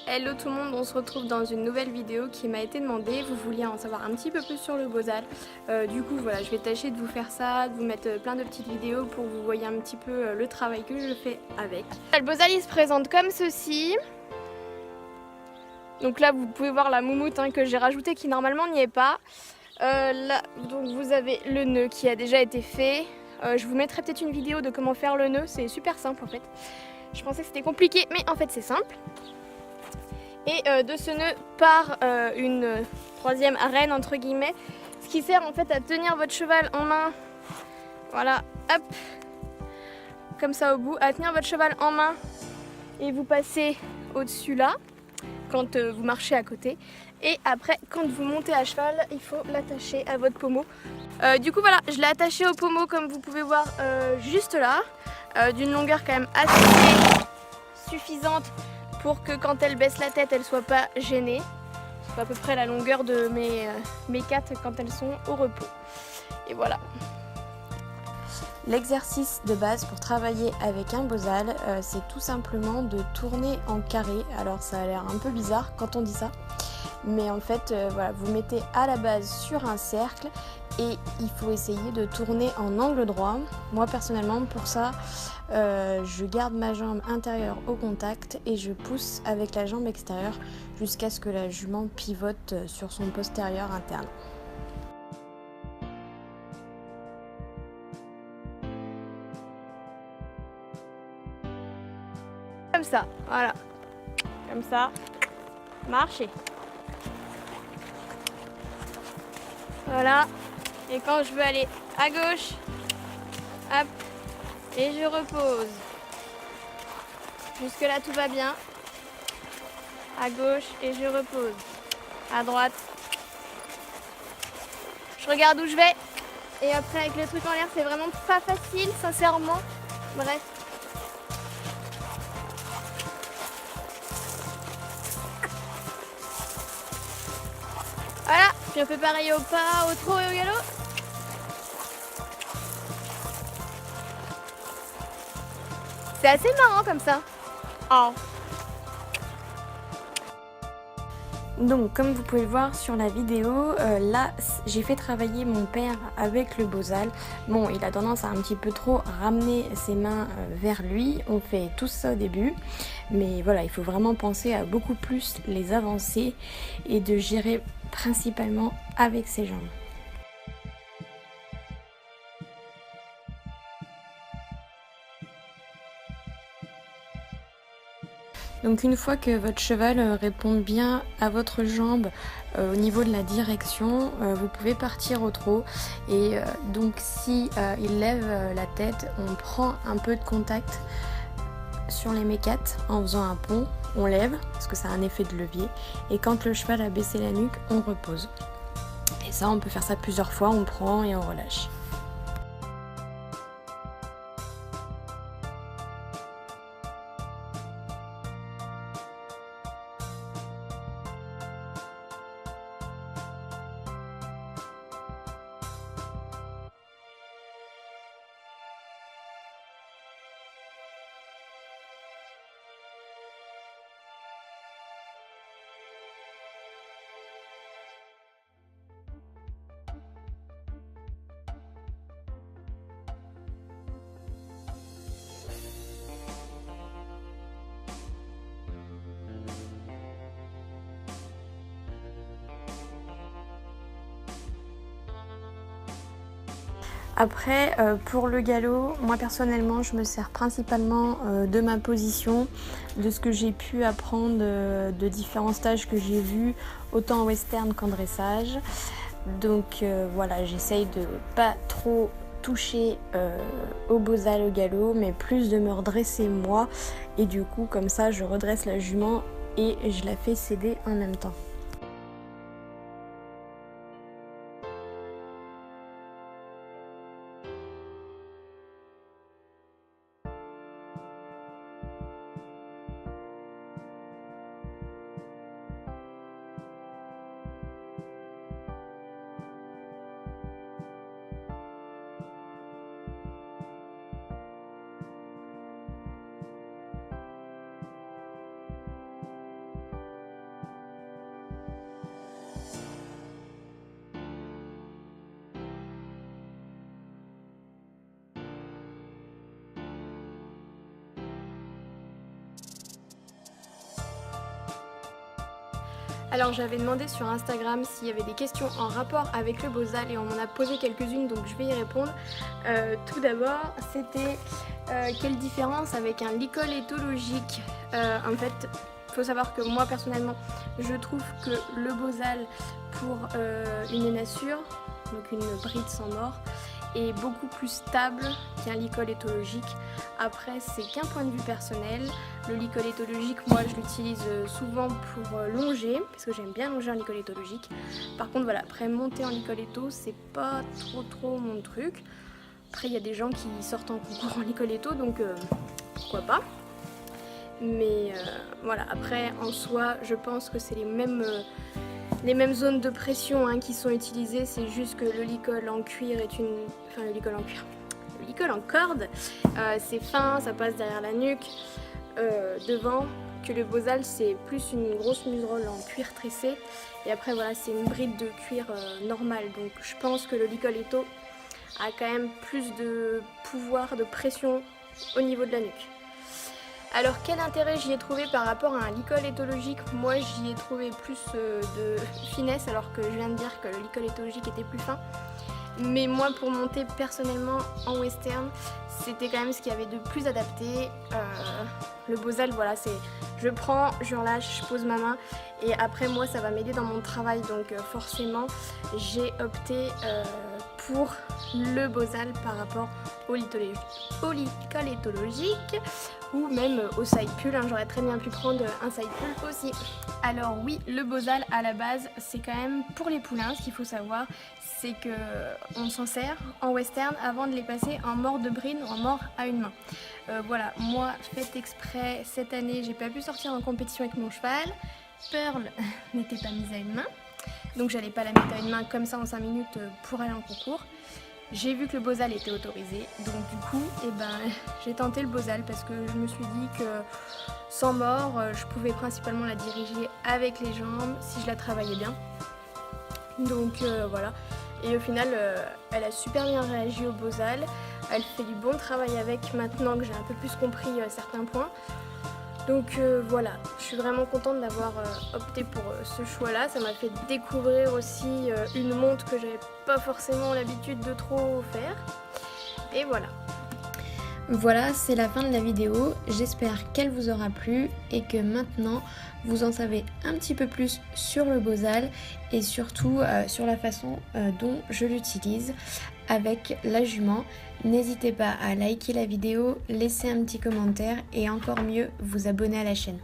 Hello tout le monde, on se retrouve dans une nouvelle vidéo qui m'a été demandée. Vous vouliez en savoir un petit peu plus sur le Bozal. Du coup voilà, je vais tâcher de vous faire ça, de vous mettre plein de petites vidéos pour que vous voyez un petit peu le travail que je fais avec. Le Bozal il se présente comme ceci. Donc là vous pouvez voir la moumoute que j'ai rajoutée qui normalement n'y est pas. Là donc vous avez le nœud qui a déjà été fait. Je vous mettrai peut-être une vidéo de comment faire le nœud, c'est super simple en fait. Je pensais que c'était compliqué mais en fait c'est simple. Et de ce nœud part une troisième arène entre guillemets, ce qui sert en fait à tenir votre cheval en main, voilà, hop, comme ça au bout, à tenir votre cheval en main et vous passez au-dessus là, quand vous marchez à côté. Et après, quand vous montez à cheval, il faut l'attacher à votre pommeau. Du coup voilà, je l'ai attaché au pommeau comme vous pouvez voir juste là, d'une longueur quand même assez suffisante pour que quand elle baisse la tête, elle soit pas gênée. C'est à peu près la longueur de mes cates quand elles sont au repos. Et voilà. L'exercice de base pour travailler avec un Bozal, c'est tout simplement de tourner en carré. Alors ça a l'air un peu bizarre quand on dit ça, mais en fait voilà, vous mettez à la base sur un cercle et il faut essayer de tourner en angle droit. Moi personnellement pour ça, je garde ma jambe intérieure au contact et je pousse avec la jambe extérieure jusqu'à ce que la jument pivote sur son postérieur interne. Comme ça, voilà. Comme ça, marchez. Voilà. Et quand je veux aller à gauche, hop, et je repose. Jusque là tout va bien. À gauche et je repose. À droite. Je regarde où je vais. Et après avec le truc en l'air, c'est vraiment pas facile, sincèrement. Bref. Voilà, puis on fait pareil au pas, au trot et au galop. C'est assez marrant comme ça. Oh. Donc comme vous pouvez le voir sur la vidéo, là j'ai fait travailler mon père avec le Bozal. Bon, il a tendance à un petit peu trop ramener ses mains vers lui, on fait tout ça au début. Mais voilà, il faut vraiment penser à beaucoup plus les avancer et de gérer principalement avec ses jambes. Donc une fois que votre cheval répond bien à votre jambe au niveau de la direction, vous pouvez partir au trot. Et donc si il lève la tête, on prend un peu de contact sur les mécates en faisant un pont, on lève parce que ça a un effet de levier. Et quand le cheval a baissé la nuque, on repose. Et ça, on peut faire ça plusieurs fois, on prend et on relâche. Après, pour le galop, moi personnellement, je me sers principalement de ma position, de ce que j'ai pu apprendre de différents stages que j'ai vus, autant en western qu'en dressage. Donc voilà, j'essaye de pas trop toucher au Bozal au galop, mais plus de me redresser moi. Et du coup, comme ça, je redresse la jument et je la fais céder en même temps. Alors j'avais demandé sur Instagram s'il y avait des questions en rapport avec le Bosal et on m'en a posé quelques-unes donc je vais y répondre. Tout d'abord c'était quelle différence avec un licol éthologique. En fait il faut savoir que moi personnellement je trouve que le Bosal pour une énassure, donc une bride sans mort, est beaucoup plus stable qu'un licol éthologique. Après c'est qu'un point de vue personnel. Le licol éthologique, moi je l'utilise souvent pour longer parce que j'aime bien longer en licol éthologique. Par contre voilà, après monter en licol étho c'est pas trop mon truc. Après il y a des gens qui sortent en concours en licol étho donc pourquoi pas. Mais voilà, après en soi je pense que c'est les mêmes zones de pression qui sont utilisées, c'est juste que le licol en cuir est une... Enfin le licol en corde, c'est fin, ça passe derrière la nuque, devant, que le Bosal c'est plus une grosse muserolle en cuir tressé, et après voilà c'est une bride de cuir normale, donc je pense que le licol étho a quand même plus de pouvoir de pression au niveau de la nuque. Alors quel intérêt j'y ai trouvé par rapport à un licol éthologique? Moi j'y ai trouvé plus de finesse alors que je viens de dire que le licol éthologique était plus fin. Mais moi pour monter personnellement en western, c'était quand même ce qu'il y avait de plus adapté. Le Bosal voilà, c'est je prends, je relâche, je pose ma main et après moi ça va m'aider dans mon travail donc forcément j'ai opté pour le Bosal par rapport au licol éthologique ou même au side pull, j'aurais très bien pu prendre un side pull aussi. Alors oui, le Bosal à la base c'est quand même pour les poulains, ce qu'il faut savoir c'est qu'on s'en sert en western avant de les passer en mort de bride ou en mort à une main. Voilà, moi fait exprès cette année j'ai pas pu sortir en compétition avec mon cheval, Pearl n'était pas mise à une main, donc j'allais pas la mettre à une main comme ça en 5 minutes pour aller en concours. J'ai vu que le Bosal était autorisé, donc du coup j'ai tenté le Bosal parce que je me suis dit que sans mort je pouvais principalement la diriger avec les jambes si je la travaillais bien. Donc voilà, et au final elle a super bien réagi au Bosal, elle fait du bon travail avec maintenant que j'ai un peu plus compris certains points. Donc voilà, je suis vraiment contente d'avoir opté pour ce choix-là. Ça m'a fait découvrir aussi une montre que j'avais pas forcément l'habitude de trop faire. Et voilà. Voilà, c'est la fin de la vidéo. J'espère qu'elle vous aura plu et que maintenant vous en savez un petit peu plus sur le Bosal et surtout sur la façon dont je l'utilise avec la jument. N'hésitez pas à liker la vidéo, laisser un petit commentaire et encore mieux vous abonner à la chaîne.